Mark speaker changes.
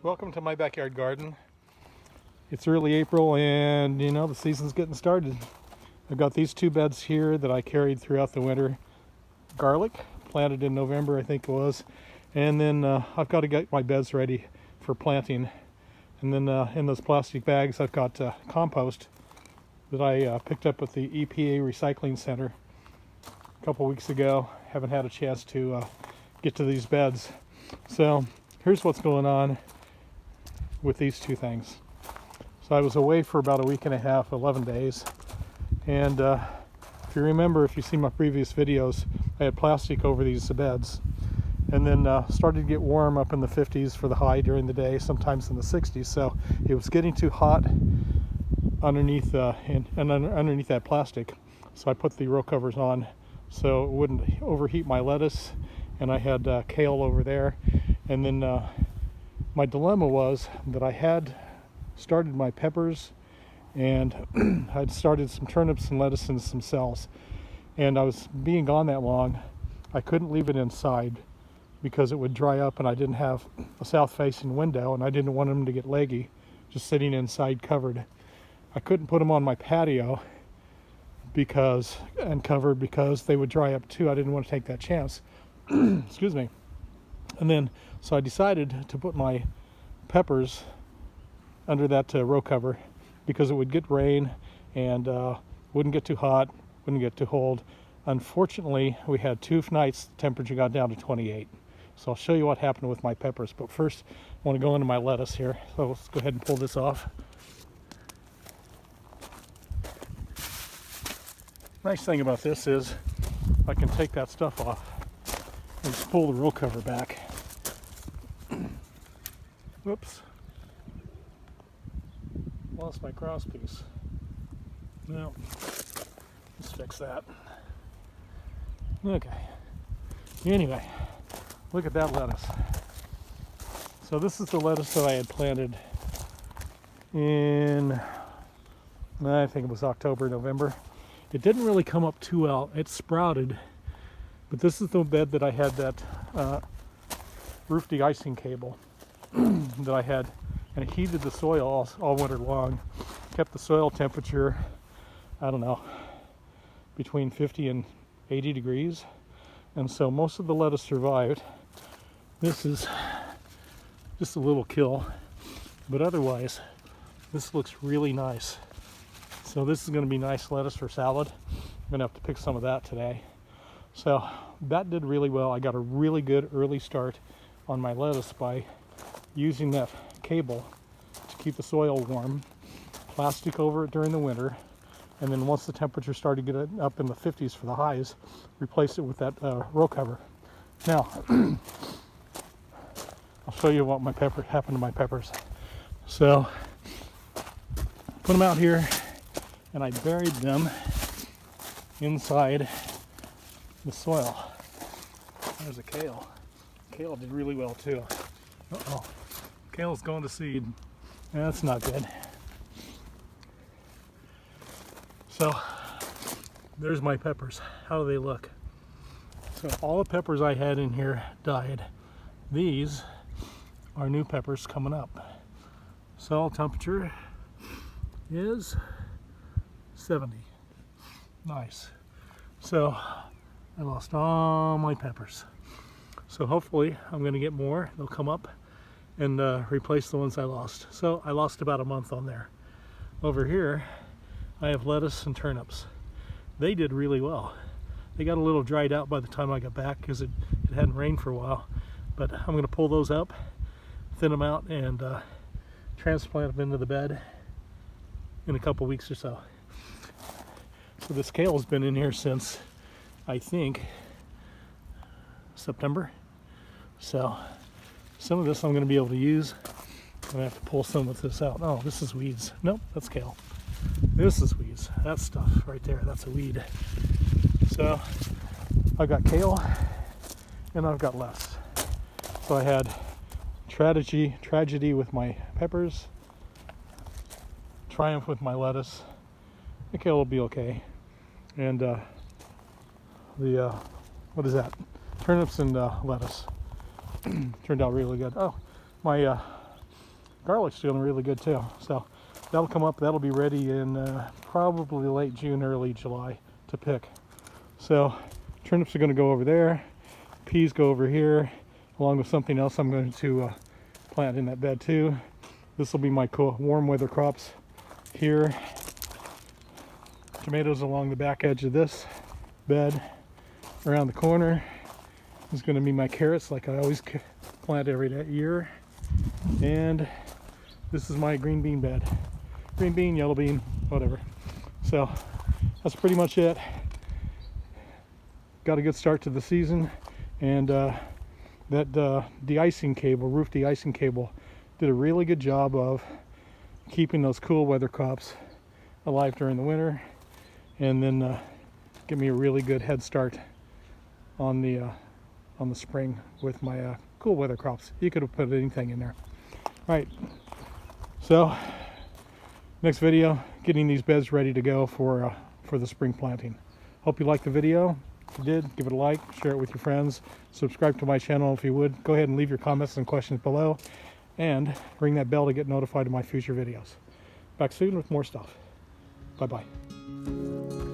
Speaker 1: Welcome to my backyard garden. It's early April and the season's getting started. I've got these two beds here that I carried throughout the winter. Garlic, planted in November I think it was. And then I've got to get my beds ready for planting. And then in those plastic bags I've got compost that I picked up at the EPA Recycling Center a couple weeks ago. Haven't had a chance to get to these beds. So here's what's going on with these two things. So I was away for about a week and a half, 11 days. And if you remember, if you see my previous videos, I had plastic over these beds. And then started to get warm up in the 50s for the high during the day, sometimes in the 60s. So it was getting too hot underneath underneath that plastic. So I put the row covers on so it wouldn't overheat my lettuce. And I had kale over there. And then my dilemma was that I had started my peppers and I'd started some turnips and lettuce and some cells. And I was being gone that long, I couldn't leave it inside because it would dry up, and I didn't have a south-facing window, and I didn't want them to get leggy just sitting inside covered. I couldn't put them on my patio covered because they would dry up too. I didn't want to take that chance. Excuse me. And then so I decided to put my peppers under that row cover because it would get rain and wouldn't get too hot, wouldn't get too cold. Unfortunately, we had 2 nights the temperature got down to 28. So I'll show you what happened with my peppers. But first, I want to go into my lettuce here. So let's go ahead and pull this off. Nice thing about this is I can take that stuff off and just pull the row cover back. Whoops. Lost my cross piece. No. Let's fix that. Okay. Anyway, look at that lettuce. So this is the lettuce that I had planted in, I think it was October, November. It didn't really come up too well. It sprouted. But this is the bed that I had that roof de-icing cable that I had, and it heated the soil all winter long. Kept the soil temperature, I don't know, between 50 and 80 degrees. And so most of the lettuce survived. This is just a little kill, but otherwise this looks really nice. So this is going to be nice lettuce for salad. I'm going to have to pick some of that today. So that did really well. I got a really good early start on my lettuce by using that cable to keep the soil warm, plastic over it during the winter, and then once the temperature started getting up in the 50s for the highs, replace it with that row cover. Now, I'll show you what happened to my peppers. So, put them out here, and I buried them inside the soil. There's a kale. Kale did really well too. Uh-oh. Kale's going to seed. That's not good. So there's my peppers. How do they look? So all the peppers I had in here died. These are new peppers coming up. Soil temperature is 70. Nice. So I lost all my peppers. So hopefully I'm going to get more. They'll come up and replace the ones I lost. So I lost about a month on there. Over here I have lettuce and turnips. They did really well. They got a little dried out by the time I got back because it hadn't rained for a while. But I'm going to pull those up, thin them out, and transplant them into the bed in a couple weeks or so. So this kale has been in here since, I think, September. So some of this I'm going to be able to use. I'm going to have to pull some of this out. Oh, this is weeds. Nope, that's kale. This is weeds. That stuff right there, that's a weed. So I've got kale and I've got lettuce. So I had tragedy with my peppers, triumph with my lettuce. The kale will be okay. And what is that? Turnips and lettuce turned out really good. Oh, my garlic's doing really good too. So that'll come up. That'll be ready in probably late June, early July to pick. So turnips are going to go over there. Peas go over here, along with something else I'm going to plant in that bed too. This will be my cool warm weather crops here. Tomatoes along the back edge of this bed. Around the corner is going to be my carrots, like I always plant every year. And this is my green bean bed. Green bean, yellow bean, whatever. So that's pretty much it. Got a good start to the season, and that de-icing cable, roof de-icing cable, did a really good job of keeping those cool weather crops alive during the winter, and then give me a really good head start on the spring with my cool weather crops. You could have put anything in there. All right, so next video, getting these beds ready to go for the spring planting. Hope you liked the video. If you did, give it a like, share it with your friends, subscribe to my channel if you would. Go ahead and leave your comments and questions below, and ring that bell to get notified of my future videos. Back soon with more stuff. Bye-bye.